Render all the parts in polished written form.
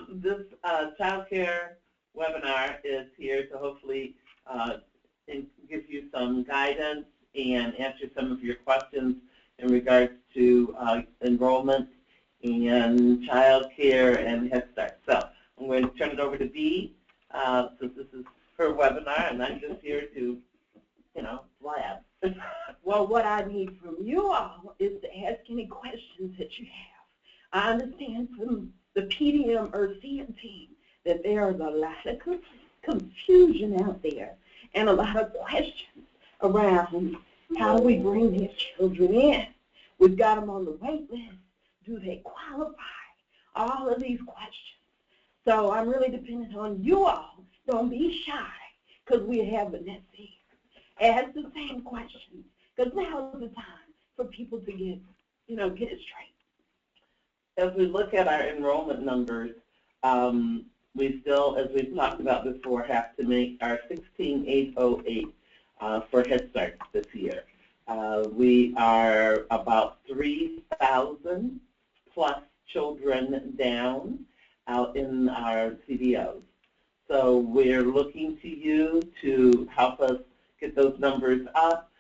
This child care webinar is here to hopefully give you some guidance and answer some of your questions in regards to enrollment and child care and Head Start. So I'm going to turn it over to Dee, since this is her webinar, and I'm just here to, blab. Well, what I need from you all is to ask any questions that you have. I understand from the PDM or CNT that there is a lot of confusion out there and a lot of questions around how do we bring these children in. We've got them on the wait list. Do they qualify? All of these questions. So I'm really dependent on you all. Don't be shy, because we have Vanessa here. Ask the same questions, because now is the time for people to get it straight. As we look at our enrollment numbers, we still, as we've talked about before, have to make our 16808 for Head Start this year. We are about 3,000 plus children down out in our CDOs. So we're looking to you to help us get those numbers up.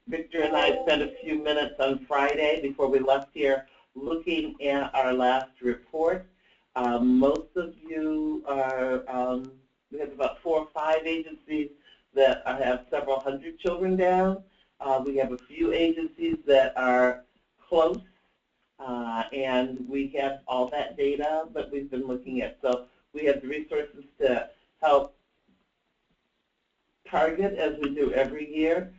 Victor and I spent a few minutes on Friday before we left here looking at our last report. Most of you are, we have about 4 or 5 agencies that have several hundred children down. We have a few agencies that are close, and we have all that data that we've been looking at. So we have the resources to help target, as we do every year.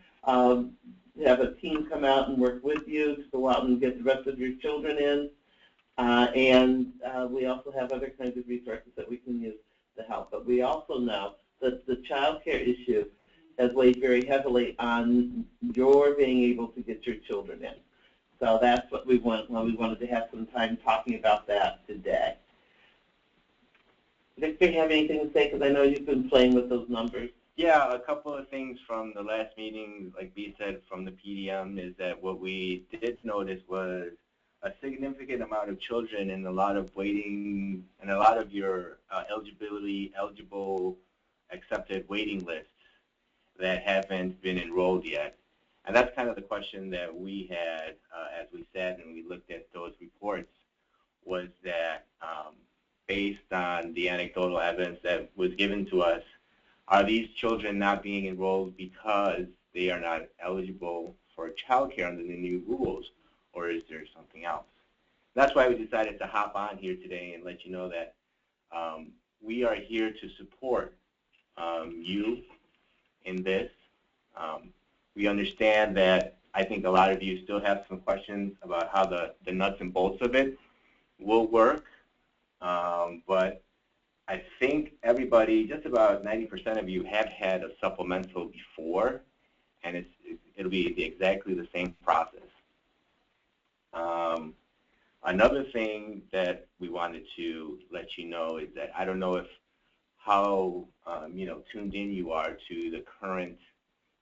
Have a team come out and work with you to go out and get the rest of your children in. And we also have other kinds of resources that we can use to help. But we also know that the child care issue has weighed very heavily on your being able to get your children in. So that's what we want. Well, we wanted to have some time talking about that today. Victor, have anything to say? Because I know you've been playing with those numbers. Yeah, a couple of things from the last meeting, like Bea said, from the PDM, is that what we did notice was a significant amount of children and a lot of waiting, and a lot of your eligible, accepted waiting lists that haven't been enrolled yet. And that's kind of the question that we had as we sat and we looked at those reports, was that based on the anecdotal evidence that was given to us, are these children not being enrolled because they are not eligible for child care under the new rules, or is there something else? That's why we decided to hop on here today and let you know that we are here to support you in this. We understand that I think a lot of you still have some questions about how the nuts and bolts of it will work, but I think everybody, just about 90% of you, have had a supplemental before, and it'll be exactly the same process. Another thing that we wanted to let you know is that I don't know how tuned in you are to the current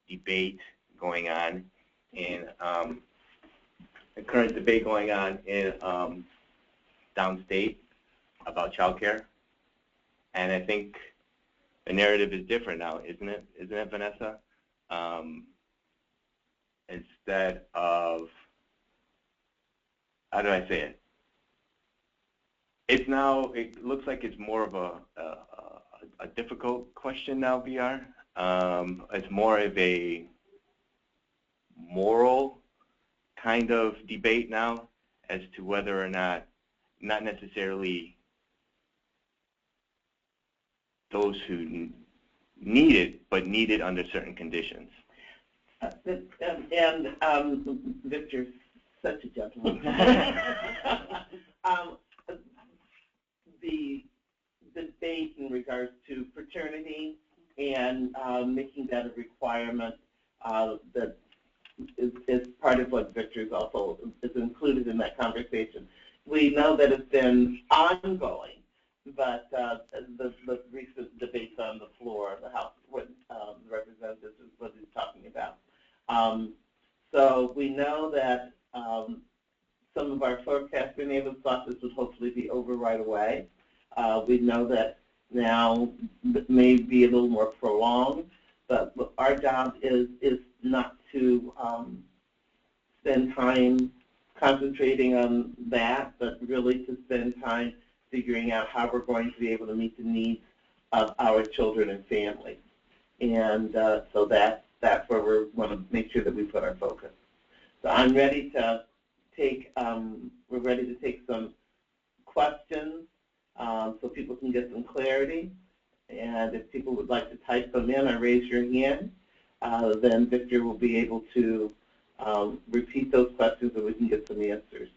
debate going on in downstate about child care. And I think the narrative is different now, isn't it? Isn't it, Vanessa? Instead of, how do I say it? It's now, it looks like it's more of a difficult question now, VR. It's more of a moral kind of debate now as to whether or not necessarily those who need it, but need it under certain conditions. Victor's such a gentleman. The debate in regards to fraternity and making that a requirement that is part of what Victor is also is included in that conversation. We know that it's been ongoing. But the recent debates on the floor of the House, what the representatives is what he's talking about. So we know that some of our forecasting neighbors thought this would hopefully be over right away. We know that now it may be a little more prolonged, but our job is not to spend time concentrating on that, but really to spend time figuring out how we're going to be able to meet the needs of our children and families. And so that's where we want to make sure that we put our focus. So I'm ready to take, we're ready to take some questions so people can get some clarity. And if people would like to type them in or raise your hand, then Victor will be able to repeat those questions and we can get some answers.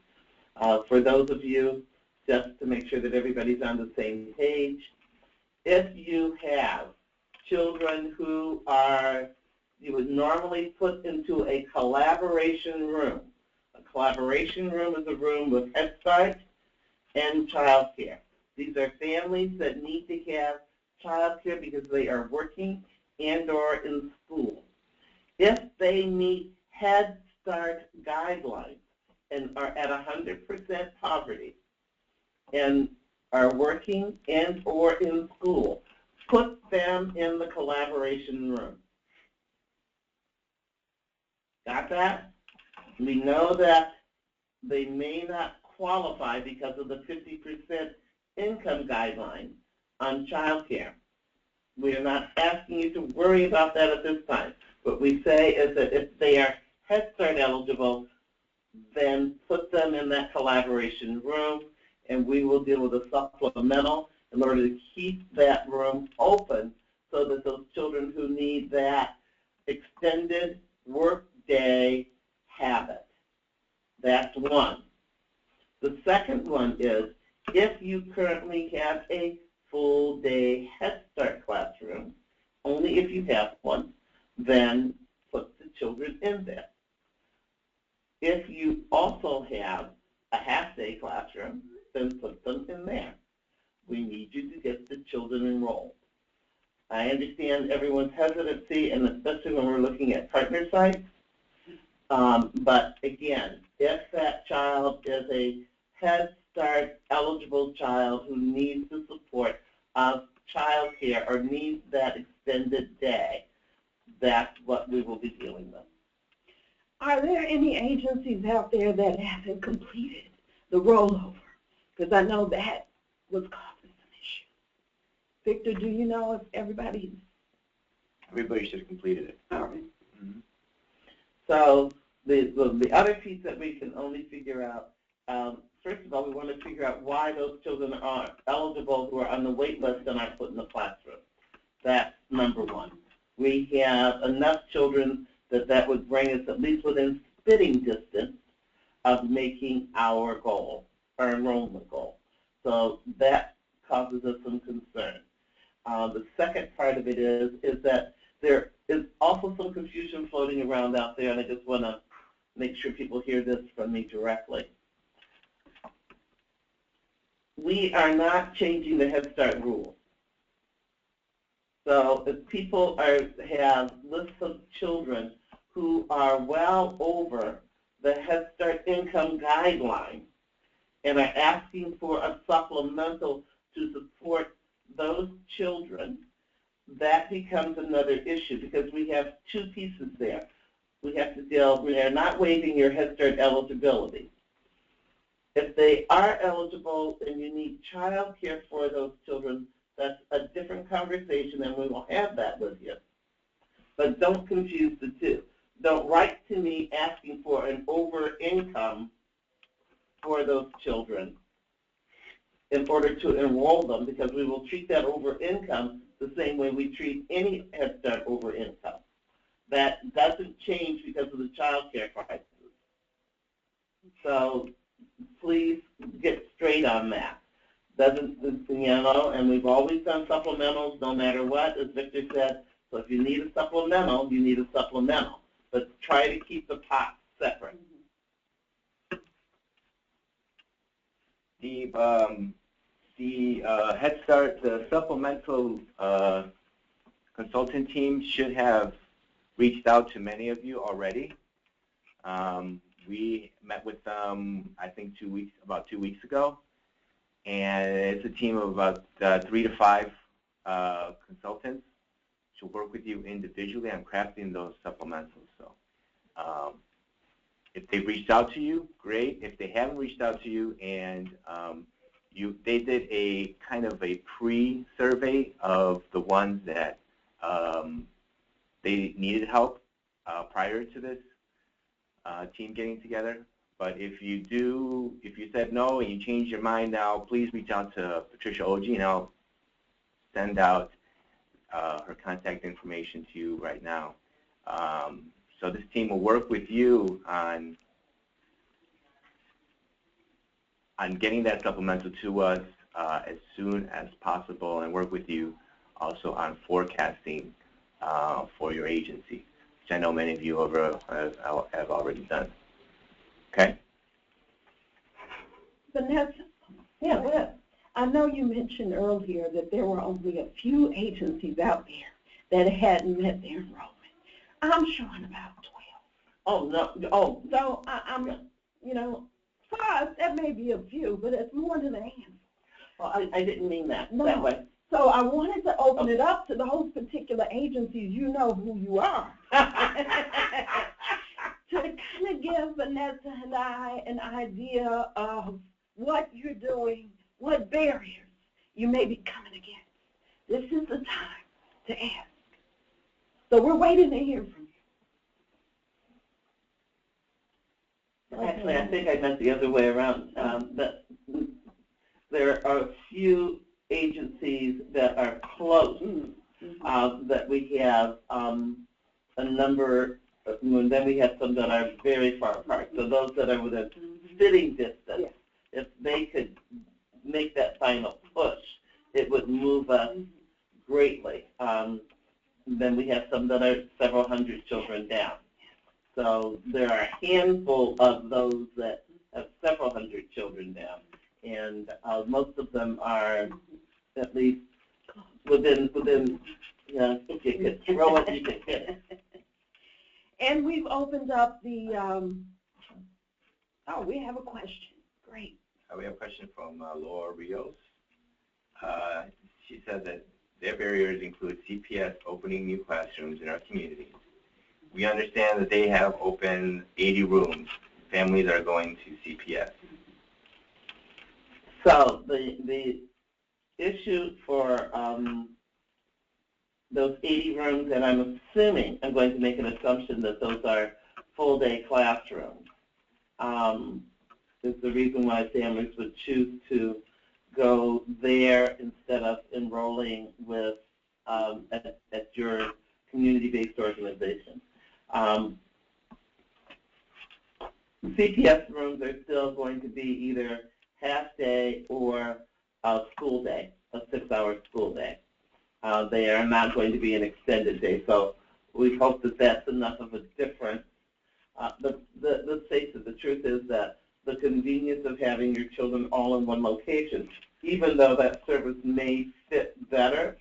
For those of you, just to make sure that everybody's on the same page, if you have children who are, you would normally put into a collaboration room. A collaboration room is a room with Head Start and child care. These are families that need to have child care because they are working and or in school. If they meet Head Start guidelines and are at 100% poverty and are working and or in school, put them in the collaboration room. Got that? We know that they may not qualify because of the 50% income guideline on child care. We are not asking you to worry about that at this time. What we say is that if they are Head Start eligible, then put them in that collaboration room, and we will deal with a supplemental in order to keep that room open so that those children who need that extended work day have it. That's one. The second one is if you currently have a full-day Head Start classroom, only if you have one, then put the children in there. If you also have a half-day classroom, then put them in there. We need you to get the children enrolled. I understand everyone's hesitancy, and especially when we're looking at partner sites. But again, if that child is a Head Start eligible child who needs the support of child care or needs that extended day, that's what we will be dealing with. Are there any agencies out there that haven't completed the rollover? Because I know that was causing some issues. Victor, do you know if everybody should have completed it. All right. Mm-hmm. So the other piece that we can only figure out, first of all, we want to figure out why those children are eligible who are on the wait list and aren't put in the classroom. That's number one. We have enough children that would bring us at least within spitting distance of making our goal, our enrollment goal. So that causes us some concern. The second part of it is that there is also some confusion floating around out there, and I just want to make sure people hear this from me directly. We are not changing the Head Start rules. So if people have lists of children who are well over the Head Start income guideline and are asking for a supplemental to support those children, that becomes another issue because we have two pieces there. We have to deal, we are not waiving your Head Start eligibility. If they are eligible and you need child care for those children, that's a different conversation and we will have that with you. But don't confuse the two. Don't write to me asking for an over income for those children in order to enroll them, because we will treat that over income the same way we treat any Head Start over income. That doesn't change because of the child care crisis. So please get straight on that. Doesn't, you know, and we've always done supplementals no matter what, as Victor said. So if you need a supplemental, you need a supplemental. But try to keep the pots separate. The Head Start, the supplemental consultant team should have reached out to many of you already. We met with them, I think, about 2 weeks ago, and it's a team of about 3 to 5 consultants to work with you individually on crafting those supplementals. So if they've reached out to you, great. If they haven't reached out to you and they did a kind of a pre-survey of the ones that they needed help prior to this team getting together. But if you said no and you change your mind now, please reach out to Patricia Oji, and I'll send out her contact information to you right now. So this team will work with you on getting that supplemental to us as soon as possible, and work with you also on forecasting for your agency, which I know many of you have already done. Okay? Vanessa? Yeah, well, I know you mentioned earlier that there were only a few agencies out there that hadn't met their enrollment. I'm showing about 12. Oh, no. Oh, So I'm, for us, that may be a few, but it's more than a handful. well, I didn't mean that No. that way. So I wanted to open it up to those particular agencies. You know who you are. To kind of give Vanessa and I an idea of what you're doing, what barriers you may be coming against. This is the time to ask. So we're waiting to hear from you. Actually, I think I meant the other way around. That there are a few agencies that are close, that we have a number, and then we have some that are very far apart. So those that are within spitting distance, if they could make that final push, it would move us greatly. Then we have some that are several hundred children down. So there are a handful of those that have several hundred children down, and most of them are at least within if you could throw it, you could hit it. And we've opened up the, we have a question. Great. We have a question from Laura Rios. She said that their barriers include CPS opening new classrooms in our communities. We understand that they have opened 80 rooms. Families are going to CPS. So the issue for those 80 rooms, and I'm going to make an assumption that those are full-day classrooms, is the reason why families would choose to go there instead of enrolling with at your community-based organization. CPS rooms are still going to be either half-day or a school day, a 6-hour school day. They are not going to be an extended day, so we hope that that's enough of a difference. But let's face it, the truth is that the convenience of having your children all in one location, even though that service may fit better,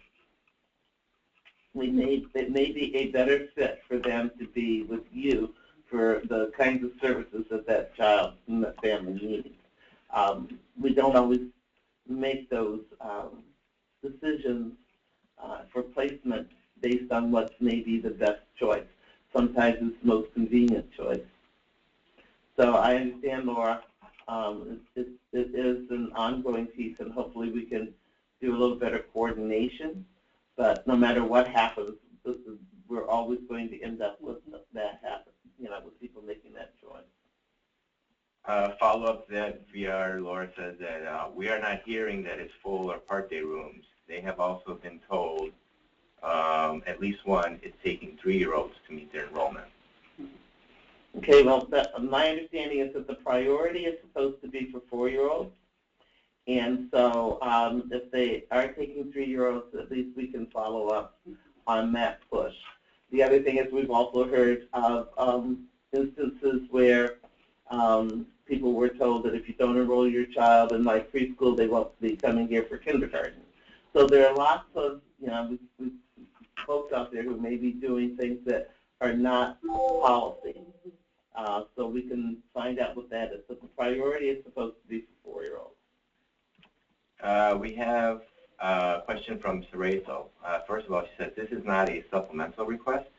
it may be a better fit for them to be with you for the kinds of services that child and that family needs. We don't always make those decisions for placement based on what may be the best choice. Sometimes it's the most convenient choice. So I understand, Laura, it is an ongoing piece, and hopefully we can do a little better coordination. But no matter what happens, we're always going to end up with that happen, with people making that choice. Follow-up to that, VR, Laura says that we are not hearing that it's full or part-day rooms. They have also been told at least one is taking 3-year-olds to meet their enrollment. Okay, well, my understanding is that the priority is supposed to be for 4-year-olds. And so if they are taking 3-year-olds, at least we can follow up on that push. The other thing is we've also heard of instances where people were told that if you don't enroll your child in like preschool, they won't be coming here for kindergarten. So there are lots of, folks out there who may be doing things that are not policy. so we can find out what that is. But the priority is supposed to be for 4-year-olds. We have a question from Cerezo. First of all, she says, this is not a supplemental request.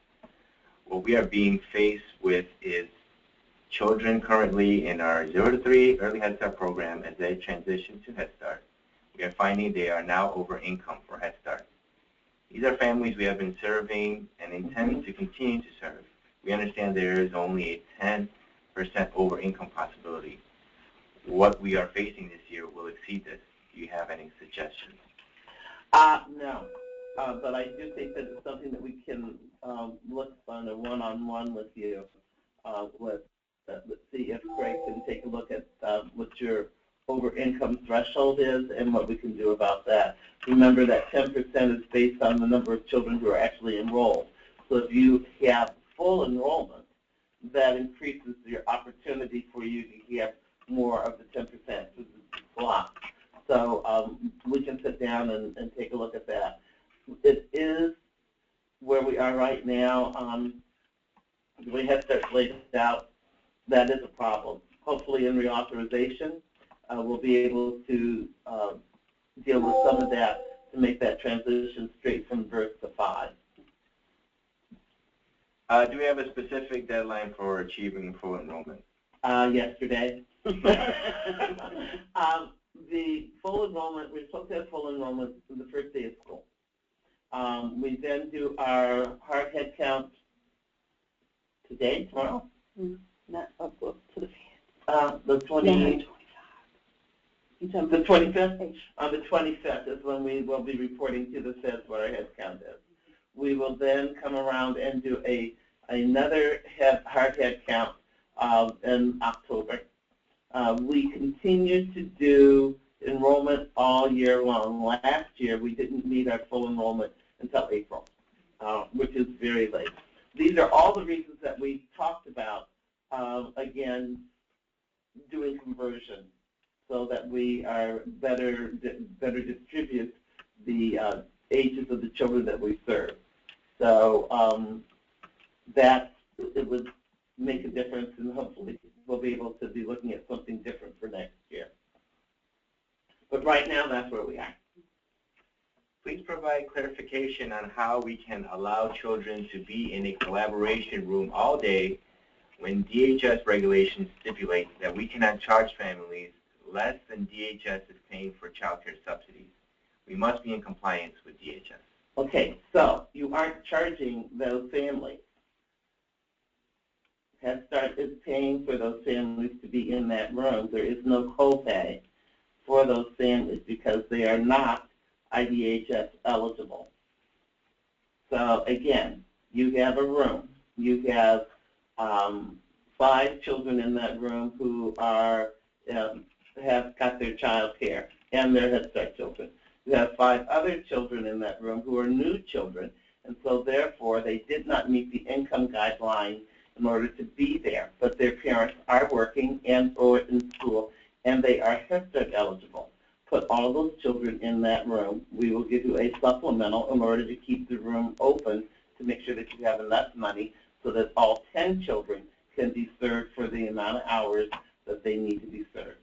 What we are being faced with is children currently in our 0 to 3 early Head Start program. As they transition to Head Start, we are finding they are now over income for Head Start. These are families we have been serving and intend to continue to serve. We understand there is only a 10% over income possibility. What we are facing this year will exceed this. Do you have any suggestions? No, but I do think that it's something that we can look on a one-on-one with you. Let's see if Craig can take a look at what your over-income threshold is and what we can do about that. Remember that 10% is based on the number of children who are actually enrolled. So if you have full enrollment, that increases your opportunity for you to have more of the 10% block. So we can sit down and take a look at that. It is where we are right now. The way Head Start laid out, that is a problem. Hopefully in reauthorization, we'll be able to deal with some of that to make that transition straight from birth to 5. Do we have a specific deadline for achieving full enrollment? Yesterday. The full enrollment, we're supposed to have full enrollment in the first day of school. We then do our hard head count today, tomorrow? Not up to the The 20th. The 25th? On the 25th is when we will be reporting to the feds what our head count is. We will then come around and do another hard head count in October. We continue to do enrollment all year long. Last year, we didn't meet our full enrollment until April, which is very late. These are all the reasons that we talked about, again, doing conversion so that we are better distribute the ages of the children that we serve. So that it would make a difference, and hopefully we'll be able to be looking at something different for next year. But right now, that's where we are. Please provide clarification on how we can allow children to be in a collaboration room all day when DHS regulations stipulate that we cannot charge families less than DHS is paying for child care subsidies. We must be in compliance with DHS. Okay, so you aren't charging those families. Head Start is paying for those families to be in that room. There is no copay for those families because they are not IDHS eligible. So again, you have a room. You have 5 children in that room who are have got their child care and their Head Start children. You have 5 other children in that room who are new children, and so therefore they did not meet the income guideline in order to be there, but their parents are working and or in school, and they are Head Start eligible. Put all those children in that room. We will give you a supplemental in order to keep the room open to make sure that you have enough money so that all 10 children can be served for the amount of hours that they need to be served.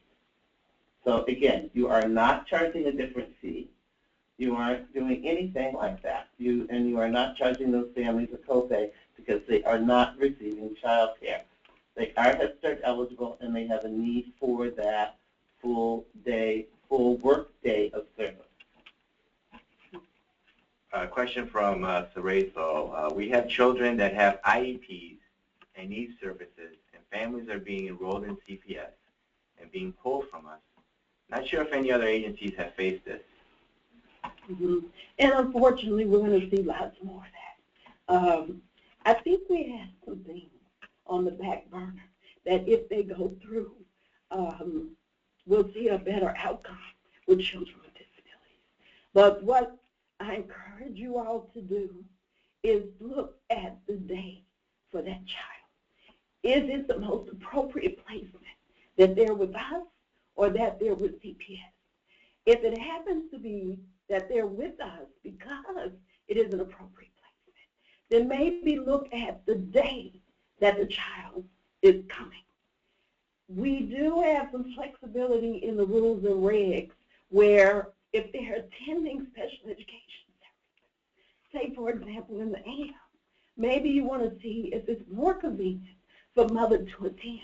So again, you are not charging a different fee. You aren't doing anything like that. You are not charging those families a copay because they are not receiving child care. They are Head Start eligible, and they have a need for that full work day of service. A question from Cerezo. We have children that have IEPs and need services, and families are being enrolled in CPS and being pulled from us. Not sure if any other agencies have faced this. And unfortunately, we're going to see lots more of that. I think we have some things on the back burner that if they go through, we'll see a better outcome with children with disabilities. But what I encourage you all to do is look at the day for that child. Is it the most appropriate placement that they're with us or that they're with CPS? If it happens to be that they're with us because it is an appropriate placement, then maybe look at the day that the child is coming. We do have some flexibility in the rules and regs where if they're attending special education services, say for example in the AM, maybe you want to see if it's more convenient for mother to attend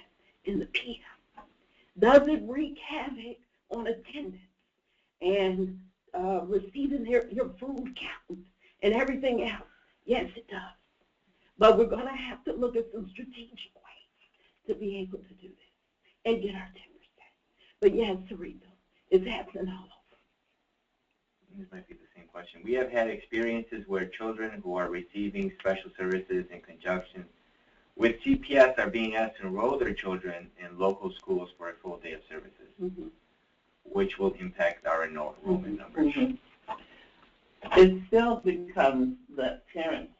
in the PM. Does it wreak havoc on attendance and receiving your food count and everything else? Yes, it does. But we're going to have to look at some strategic ways to be able to do this and get our 10%. But yes, Sarita, it's happening all over. This might be the same question. We have had experiences where children who are receiving special services in conjunction with CPS are being asked to enroll their children in local schools for a full day of services, which will impact our enrollment numbers. It still becomes the parent's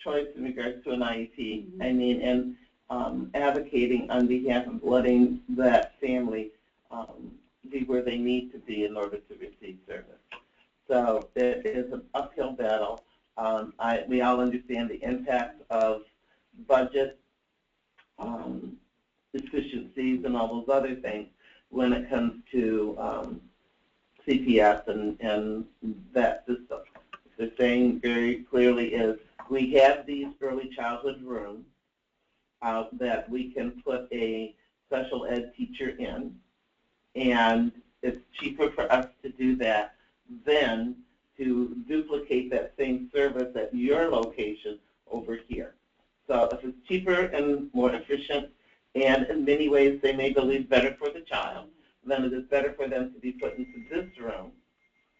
choice in regards to an IEP. I mean, and advocating on behalf of letting that family be where they need to be in order to receive service. So it is an uphill battle. We all understand the impact of budget efficiencies and all those other things when it comes to CPS and that system. They're saying very clearly is we have these early childhood rooms that we can put a special ed teacher in, and it's cheaper for us to do that than to duplicate that same service at your location over here. So if it's cheaper and more efficient, and in many ways they may believe better for the child, then it is better for them to be put into this room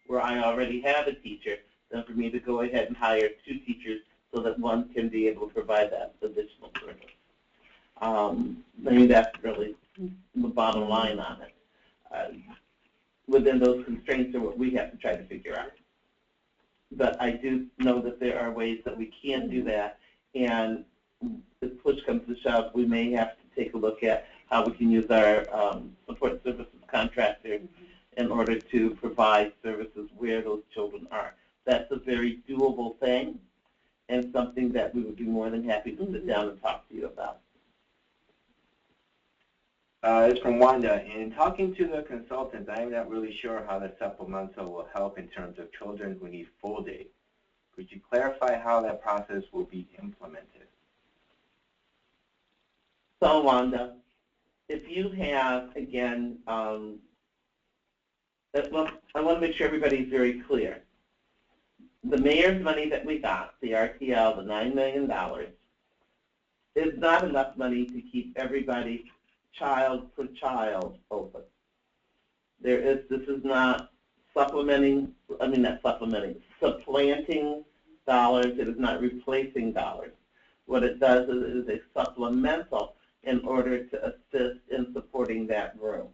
where I already have a teacher than for me to go ahead and hire 2 teachers so that one can be able to provide that additional service. I mean, that's really the bottom line on it. Within those constraints are what we have to try to figure out. But I do know that there are ways that we can do that, and if push comes to shove, we may have to take a look at how we can use our support services contractors in order to provide services where those children are. That's a very doable thing and something that we would be more than happy to sit down and talk to you about. It's from Wanda. In talking to the consultants, I'm not really sure how the supplemental will help in terms of children who need full day. Could you clarify how that process will be implemented? So, Wanda, if you have, again, well, I want to make sure everybody's very clear. The mayor's money that we got, the RTL, the $9 million, is not enough money to keep everybody child per child open. This is not supplementing, not supplementing, supplanting dollars. It is not replacing dollars. What it does is it is a supplemental in order to assist in supporting that room.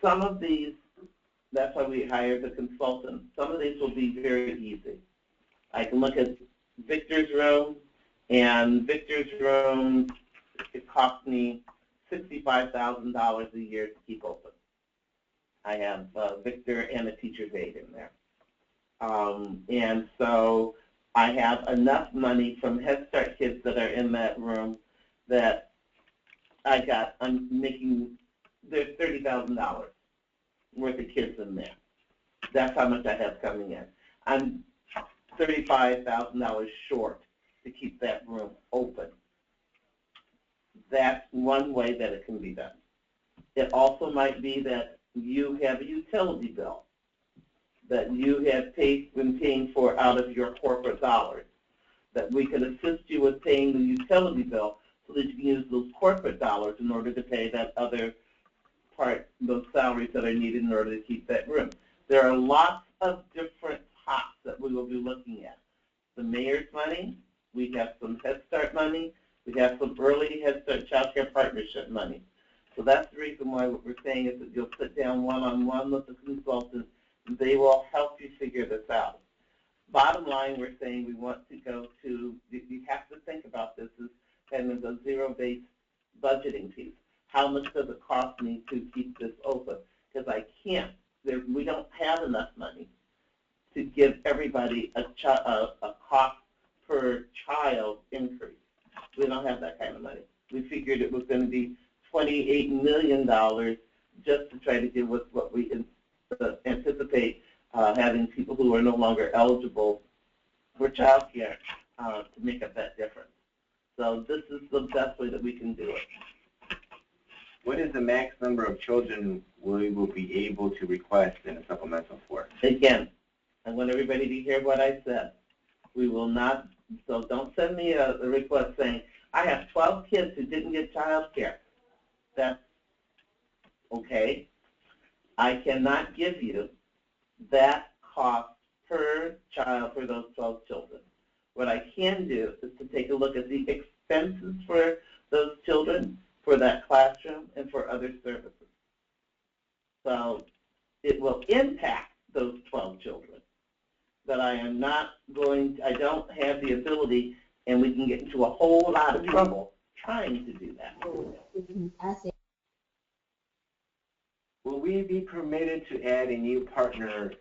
Some of these, that's why we hired the consultant. Some of these will be very easy. I can look at Victor's room, and Victor's room, it cost me $65,000 a year to keep open. I have Victor and a teacher's aide in there. And so I have enough money from Head Start kids that are in that room that I'm making, there's $30,000 worth of kids in there. That's how much I have coming in. I'm $35,000 short to keep that room open. That's one way that it can be done. It also might be that you have a utility bill that you have been paying for out of your corporate dollars, that we can assist you with paying the utility bill so that you can use those corporate dollars in order to pay that other part, those salaries that are needed in order to keep that room. There are lots of different pots that we will be looking at. The mayor's money, we have some Head Start money, we have some early Head Start Child Care Partnership money. So that's the reason why what we're saying is that you'll sit down one-on-one with the consultant. They will help you figure this out. Bottom line, we're saying we want to go to, you have to think about this as kind of a zero-based budgeting piece. How much does it cost me to keep this open? Because I can't, we don't have enough money to give everybody a cost per child increase. We don't have that kind of money. We figured it was going to be $28 million just to try to deal with what we anticipate having people who are no longer eligible for child care to make up that difference. So this is the best way that we can do it. What is the max number of children we will be able to request in a supplemental for? Again, I want everybody to hear what I said. We will not, so don't send me a request saying, I have 12 kids who didn't get child care. That's okay. I cannot give you that cost per child for those 12 children. What I can do is to take a look at the expenses for those children, for that classroom, and for other services. So it will impact those 12 children. But I am not going, I don't have the ability, and we can get into a whole lot of trouble trying to do that. Will we be permitted to add a new partner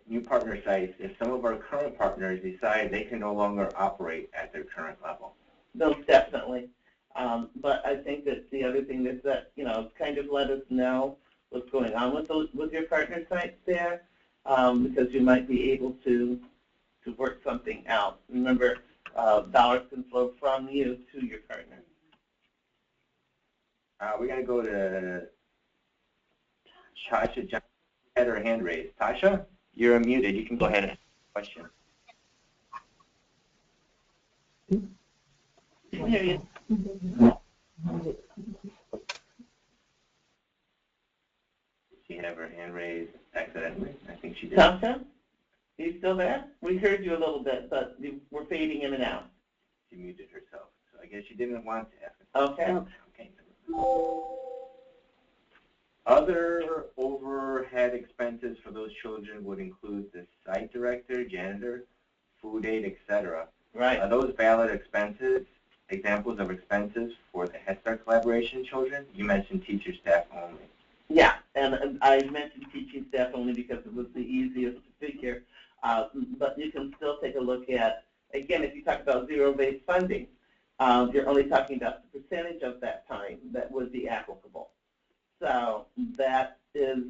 sites if some of our current partners decide they can no longer operate at their current level? Most definitely. But I think that the other thing is that, kind of let us know what's going on with your partner sites there, because you might be able to work something out. Remember, dollars can flow from you to your partner. We're going to go to Tasha. John had her hand raised. Tasha, you're unmuted. You can go ahead and ask a question. Can hear you. She have her hand raised accidentally? I think she did. Tasha, are you still there? We heard you a little bit, but we're fading in and out. She muted herself, so I guess she didn't want to ask it. Okay. Okay. Other overhead expenses for those children would include the site director, janitor, food aide, etc. Right. Are those valid expenses, examples of expenses for the Head Start collaboration children? You mentioned teacher staff only. Yeah, and I mentioned teaching staff only because it was the easiest to figure. But you can still take a look at, again, if you talk about zero-based funding, you're only talking about the percentage of that time that would be applicable. So that is,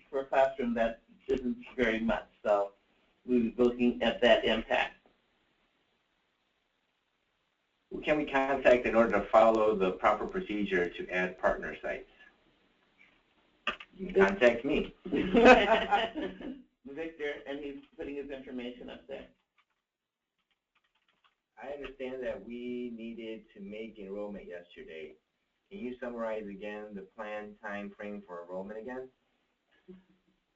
for a classroom, that isn't very much. So we're looking at that impact. Who can we contact in order to follow the proper procedure to add partner sites? You can contact me. Victor, and he's putting his information up there. I understand that we needed to make enrollment yesterday. Can you summarize again the planned time frame for enrollment again?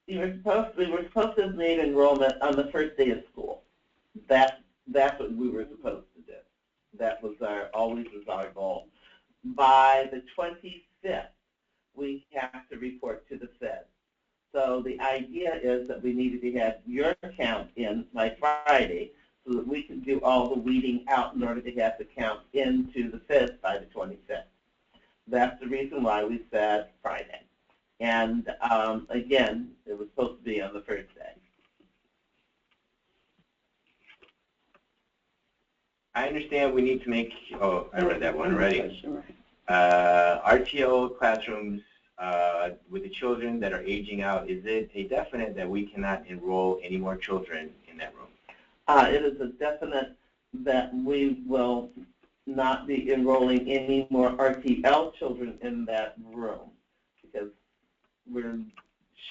We were supposed to have made enrollment on the first day of school. That's what we were supposed to do. That was always was our goal. By the 25th, we have to report to the Fed. So the idea is that we needed to have your count in by Friday so that we can do all the weeding out in order to have the count into the Fed by the 25th. That's the reason why we said Friday. And again, it was supposed to be on the first day. I understand we need to make, oh, I read that one already. RTO classrooms with the children that are aging out, is it a definite that we cannot enroll any more children in that room? It is a definite that we will not be enrolling any more RTL children in that room because we're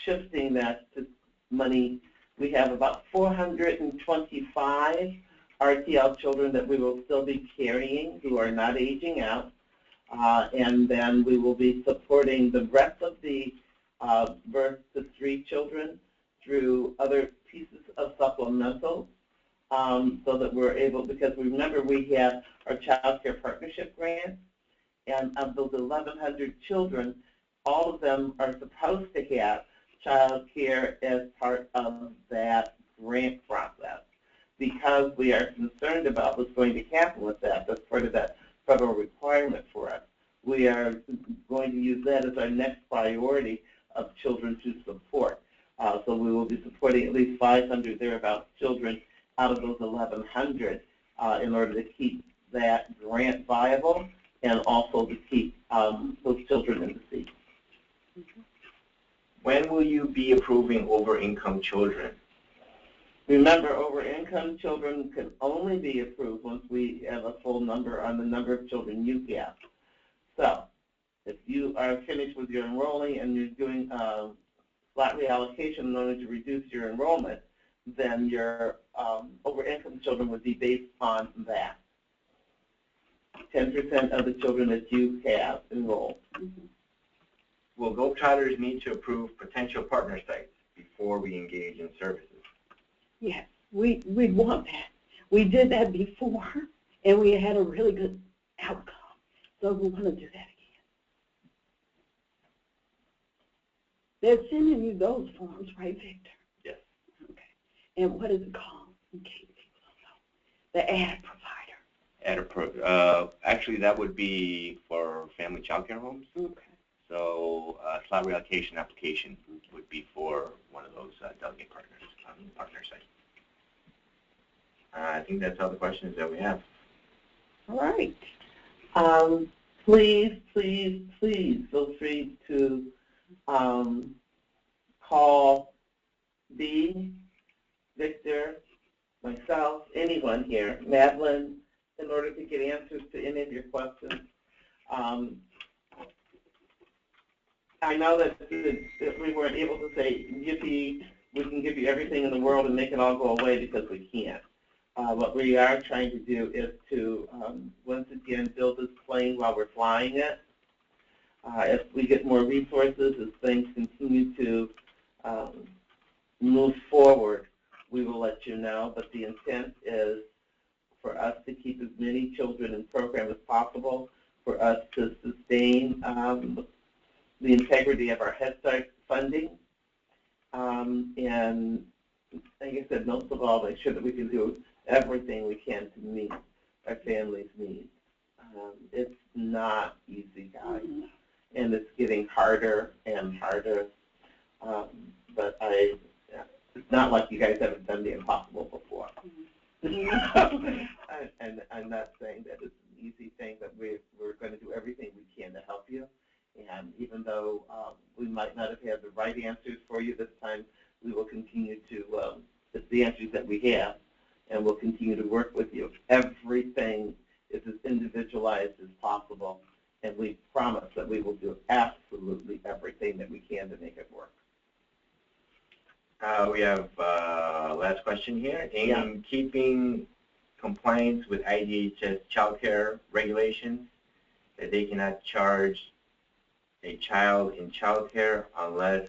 shifting that to money. We have about 425 RTL children that we will still be carrying who are not aging out. And then we will be supporting the rest of the birth to 3 children through other pieces of supplemental so that we're able, because remember we have our child care partnership grant, and of those 1,100 children, all of them are supposed to have child care as part of that grant process. Because we are concerned about what's going to happen with that, that's part of that federal requirement for us. We are going to use that as our next priority of children to support. So we will be supporting at least 500 thereabouts children out of those 1,100 in order to keep that grant viable and also to keep those children in the seat. When will you be approving over-income children? Remember, over-income children can only be approved once we have a full number on the number of children you have. So, if you are finished with your enrolling and you're doing slot reallocation in order to reduce your enrollment, then your over-income children would be based on that. 10% of the children that you have enrolled. Will Globetrotters need to approve potential partner sites before we engage in services? Yes, we want that. We did that before, and we had a really good outcome. So we want to do that again. They're sending you those forms, right, Victor? Yes. Okay. And what is it called, in case people don't know? The ad provider. Actually, that would be for family child care homes. Okay. So slot reallocation application would be for one of those delegate partners on the partner site. I think that's all the questions that we have. All right. Please, please, please feel free to call Dee, Victor, myself, anyone here, Madeline, in order to get answers to any of your questions. I know that we weren't able to say, yippee, we can give you everything in the world and make it all go away, because we can't. What we are trying to do is to, once again, build this plane while we're flying it. If we get more resources, as things continue to move forward, we will let you know. But the intent is for us to keep as many children in program as possible, for us to sustain the integrity of our Head Start funding, and like I said, most of all, make sure that we can do everything we can to meet our families' needs. It's not easy, guys, and it's getting harder and harder. But it's not like you guys haven't done the impossible before. And I'm not saying that it's an easy thing, but we're going to do everything we can to help you. And even though we might not have had the right answers for you this time, we will continue to, it's the answers that we have, and we'll continue to work with you. Everything is as individualized as possible, and we promise that we will do absolutely everything that we can to make it work. We have last question here. In keeping compliance with IDHS child care regulations, that they cannot charge a child in child care unless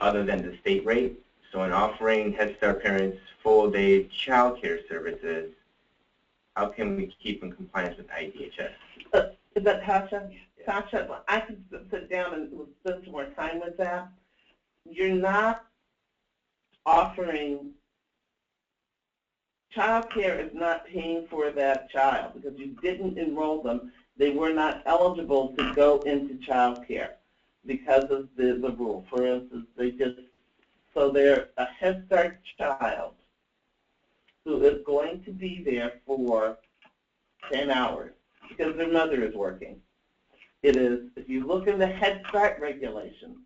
other than the state rate. So in offering Head Start parents full-day child care services, how can we keep in compliance with IDHS? Is that Tasha? Yeah. Tasha, I can sit down and spend some more time with that. You're not offering, child care is not paying for that child because you didn't enroll them. They were not eligible to go into child care because of the rule. For instance, so they're a Head Start child who is going to be there for 10 hours because their mother is working. It is, if you look in the Head Start regulations,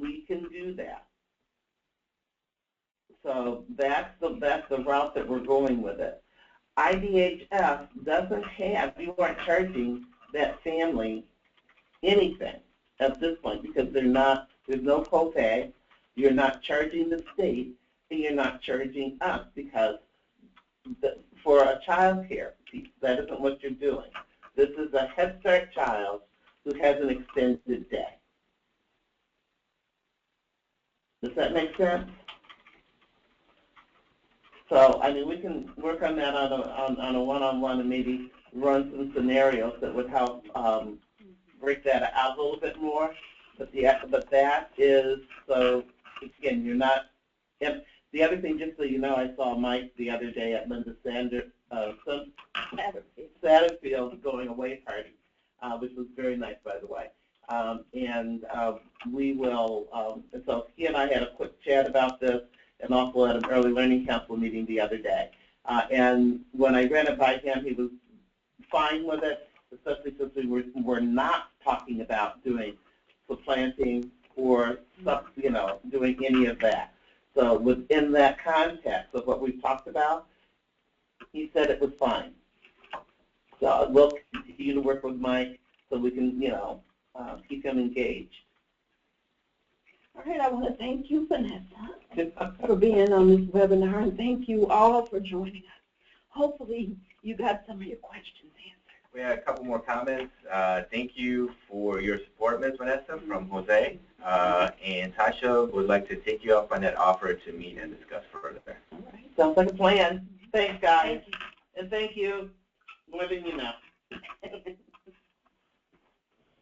we can do that. So that's the route that we're going with it. IDHS doesn't have, you aren't charging that family anything at this point because there's no copay, you're not charging the state, and you're not charging us because for a child care piece, that isn't what you're doing. This is a Head Start child who has an extended day. Does that make sense? So, I mean, we can work on that on a one-on-one and maybe run some scenarios that would help break that out a little bit more. But that is, so again, you're not, and the other thing, just so you know, I saw Mike the other day at Linda Satterfield's going away party, which was very nice, by the way. We will, and so he and I had a quick chat about this, and also at an early learning council meeting the other day. And when I ran it by him, he was fine with it, especially since we were not talking about doing supplanting or doing any of that. So within that context of what we've talked about, he said it was fine. So we'll continue to work with Mike so we can, keep him engaged. All right, I want to thank you, Vanessa, for being on this webinar, and thank you all for joining us. Hopefully you got some of your questions answered. We had a couple more comments. Thank you for your support, Ms. Vanessa, from Jose. And Tasha would like to take you up on that offer to meet and discuss further. All right. Sounds like a plan. Thanks, guys. Thank you. And thank you. More than you know.